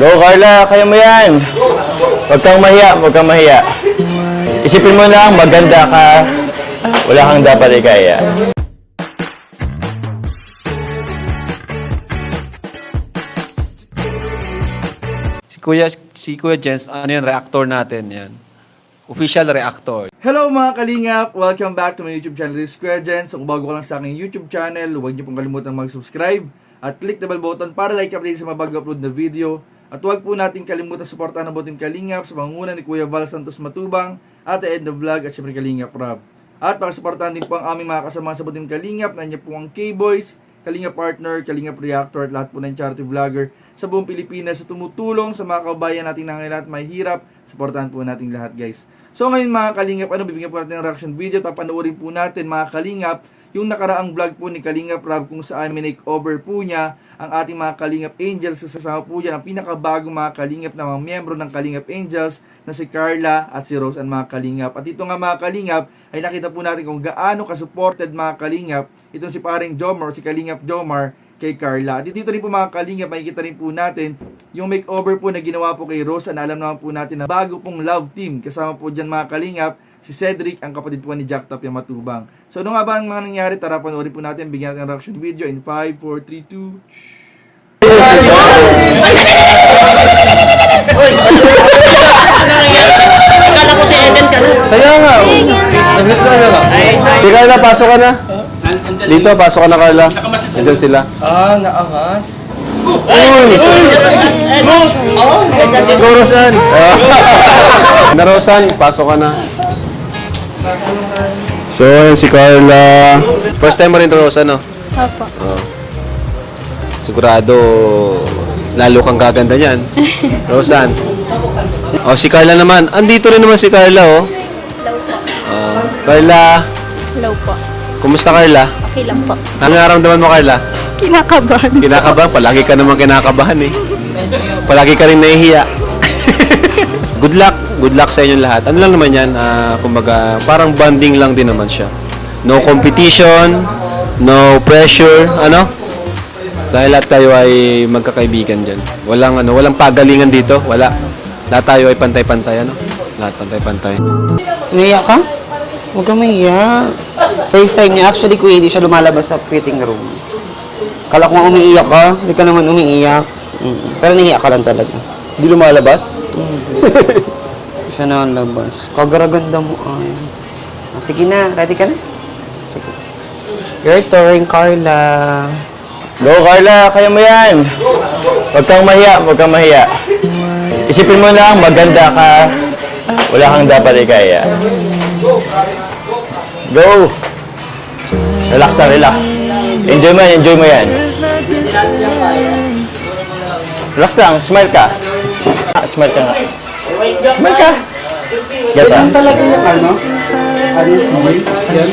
Go Carla, kaya mo yan. Huwag kang mahiya, huwag kang mahiya. Isipin mo lang, maganda ka. Wala kang dapat ikaya. Si Kuya Jens, ano yan, reactor natin yan. Official reactor. Hello mga kalingap! Welcome back to my YouTube channel, this is Kuya Jens. Kung bago ka lang sa aking YouTube channel, huwag niyo pong kalimutan mag-subscribe at click the bell button para like update sa mga bago upload na video. At huwag po natin kalimutan suportahan ang Butim Kalingap sa pangunguna ni Kuya Val Santos Matubang, Ate Edna Vlog at syempre Kalingap Rob. At para suportahan din po ang aming mga kasama sa Butim Kalingap, nandiyan po ang K-Boys, Kalingap Partner, Kalingap Reactor at lahat po ng charity vlogger sa buong Pilipinas sa tumutulong sa mga kabayan natin na ngayon at may hirap. Suportahan po natin lahat, guys. So ngayon mga Kalingap, bibigyan po natin ng reaction video at papanoorin po natin mga Kalingap yung nakaraang vlog po ni Kalingap Rob kung saan make-over po niya ang ating mga Kalingap Angels. Sasama po dyan ang pinakabagong mga Kalingap na mga miyembro ng Kalingap Angels na si Carla at si Rose and mga Kalingap. At ito nga mga Kalingap ay nakita po natin kung gaano ka-supported mga Kalingap itong si paring Jomar, si Kalingap Jomar kay Carla. At dito rin po mga Kalingap, makikita rin po natin yung makeover po na ginawa po kay Rose, na alam naman po natin na bago pong love team. Kasama po dyan mga Kalingap si Cedric, ang kapatid po ni Jack Tapia Matubang. So ano nga ba ang mga nangyari? Tara panoorin po natin, bigyan natin ng reaction video in 5, 4, 3, 2. Akala ko si Eden ka na. Kaya nga, Ikaw na, pasok ka na. Dito, pasok ka na, Carla. Nandiyan sila. Naakas. Uy! Go, Rosan! Na Rosan, pasok ka na. So, ayan si Carla. First time mo rin to, Rosan, no? Opo. Sigurado, lalo kang gaganda niyan. Rosan. Oh, si Carla naman. Andito rin naman si Carla, oh. Carla. Hello po. Kumusta, Carla? Okay lang po. Ang nararamdaman mo, Carla? Kinakabahan. Kinakabahan? Palagi ka naman kinakabahan, eh. Palagi ka rin nahihiya. Good luck. Good luck sa inyong lahat. Ano lang naman yan, kumbaga, parang bonding lang din naman siya. No competition, no pressure, ano? Dahil lahat tayo ay magkakaibigan dyan. Walang pagalingan dito. Wala. Lahat tayo ay pantay-pantay, ano? Lahat pantay-pantay. Umiiyak ka? Huwag ka maiyak. First time niya, actually kuya, hindi siya lumalabas sa fitting room. Kala ko umiiyak ka, hindi ka naman umiiyak. Pero nahiyak ka lang talaga. Hindi lumalabas? Hindi siya nakalabas. Kagaraganda mo ay. Sige na, ready ka na? Sige. Your turn, Carla. Go Carla, kaya mo yan. Huwag kang mahiya, huwag kang mahiya. Isipin mo lang, maganda ka. Wala kang dapat ikaya. Go! Relax na, relax. Enjoy mo yan, enjoy mo yan. Relax lang, smile ka. Smile ka nga. Smile ka. Gata. Talaga yung ano? Ano yung yan?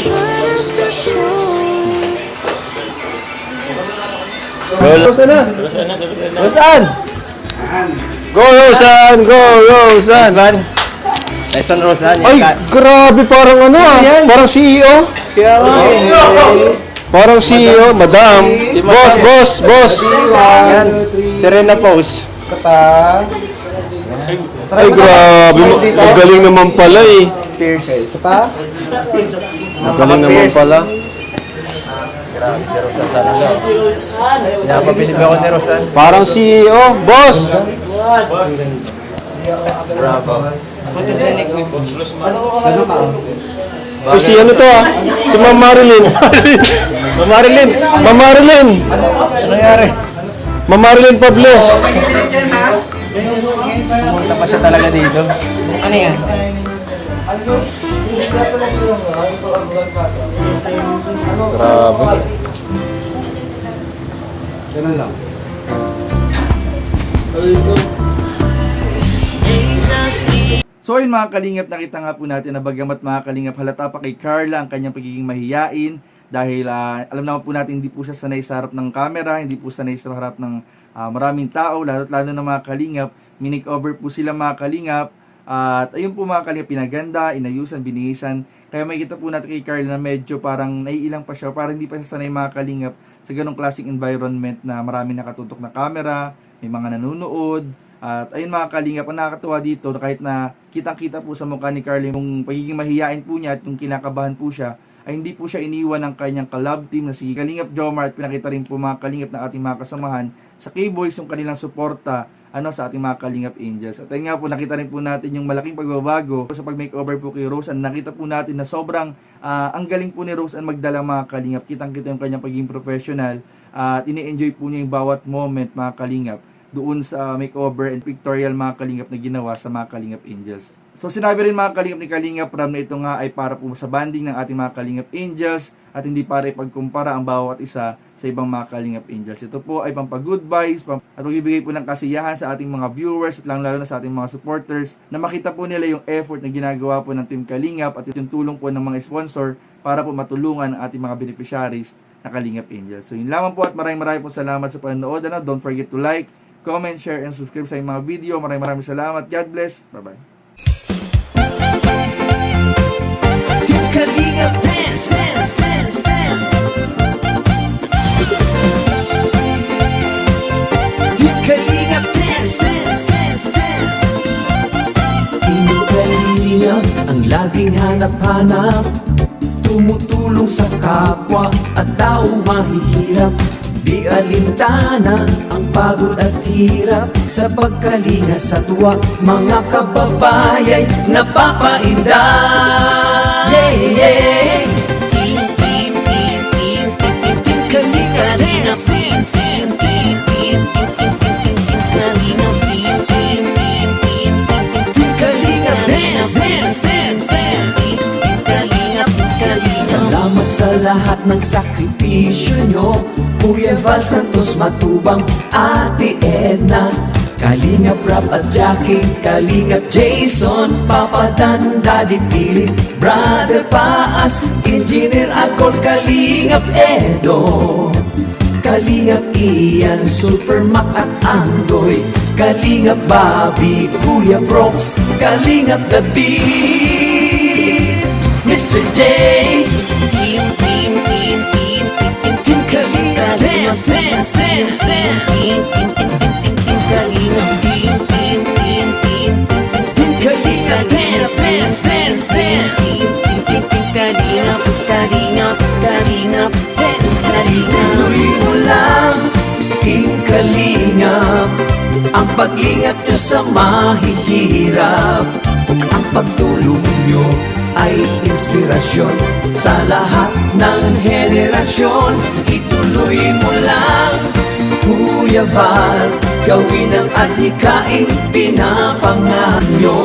Go, Rosan na! Rosan! Go, Rosan! Go, Rosan! Nice one, Rosan. Ay, grabe, parang ano parang CEO. Kaya nga. Parang CEO, madam. Boss. Yan. Serena pose. Ay, grabe. Magaling naman pala, eh. Pierce. Isa pa? Magaling naman pala. Pinapabilib ako ni Rosan. Parang CEO. Boss! Uy, si ano to, si Ma'am Marilyn. Ma'am Marilyn. Ano nangyari? Ma'am Marilyn Pablo. Pumunta pa siya talaga dito. Ano yan? Grabe. Ganun lang. So ayun mga Kalingap, nakita nga po natin na bagamat mga Kalingap halata pa kay Carla ang kanyang pagiging mahiyain dahil alam naman po natin hindi po siya sanay sa harap ng camera, hindi po sanay sa harap ng maraming tao, lalo na mga Kalingap. Minake-over po sila mga Kalingap at ayun po mga Kalingap, pinaganda, inayusan, binihisan. Kaya makikita po natin kay Carla na medyo parang naiilang pa siya, parang hindi pa siya sanay mga Kalingap sa ganong klaseng environment na maraming nakatutok na camera, may mga nanonood. At ayun mga kalingap, ang nakakatuwa dito kahit na kitang-kita po sa mukha ni Carly yung pagiging mahihain po niya at yung kinakabahan po siya, ay hindi po siya iniwan ng kanyang collab team na si Kalingap Jomar, at pinakita rin po mga kalingap ng ating mga kasamahan sa K-Boys yung kanilang suporta sa ating mga Kalingap Angels. At ayun nga po, nakita rin po natin yung malaking pagbabago sa pag-makeover po kay Rose. Nakita po natin na sobrang ang galing po ni Rose magdala mga kalingap. Kitang-kita yung kanyang pagiging professional at ini-enjoy po niya yung bawat moment mga kalingap doon sa makeover and pictorial mga kalingap na ginawa sa mga Kalingap Angels. So sinabi rin mga kalingap ni Kalingap Ram na ito nga ay para po sa banding ng ating mga Kalingap Angels at hindi para ipagkumpara ang bawat isa sa ibang mga Kalingap Angels. Ito po ay pampa-good vibes at magbibigay po ng kasiyahan sa ating mga viewers at lalo na sa ating mga supporters na makita po nila yung effort na ginagawa po ng Team Kalingap at yung tulong po ng mga sponsor para po matulungan ang ating mga beneficiaries na Kalingap Angels. So yun lamang po at maraming po salamat sa panonood. Don't forget to like, comment, share, and subscribe sa mga video. Maraming salamat. God bless. Bye-bye. Team Kalingap dance, dance, dance, dance. Team Kalingap dance, dance, dance, dance. Team Kalingap ang laging hanap-hanap, tumutulong sa kapwa at tao mahihirap. Di alintana ang pagod at hirap sa pagkalinga sa tuwa, mga kababayay napapainda. Yeah, yeah. Team, team, team, team, team, team, team, Kalingap dance, dance, dance, dance. Team, team, team, team, team, team, Kalingap, team, team, team, team, team, team, Kalingap dance, dance, dance, dance. Team Kalingap, Kalingap. Salamat sa lahat ng sakripisyo nyo, Kuya Val Santos Matubang, Ate Edna, Kalingap Rap at Jackie, Kalingap Jason, Papa Dan, Daddy Pili, Brother Paas, Engineer Alcol, Kalingap Edo, Kalingap Ian, Super Mac at Andoy, Kalingap Bobby, Kuya Brox, Kalingap The Beat, Mr. J. Team, team, team, team, team, team, team, Kalingap dance, dance, dance, dance. Team, team, team, team, team, team, Kalingap, team, team, team, team, team, Kalingap dance, dance, dance, dance. Team, team, team, team, Kalingap, Kalingap, Kalingap dance, Kalingap. Tuloy mo lang, Team Kalingap, ang pag-ingat nyo sa mahihirap, ang pagtulong nyo ay inspirasyon sa lahat ng henerasyon. Ituloy mo lang, Kuya Val, gawin ang adhikaing pinapangarap nyo.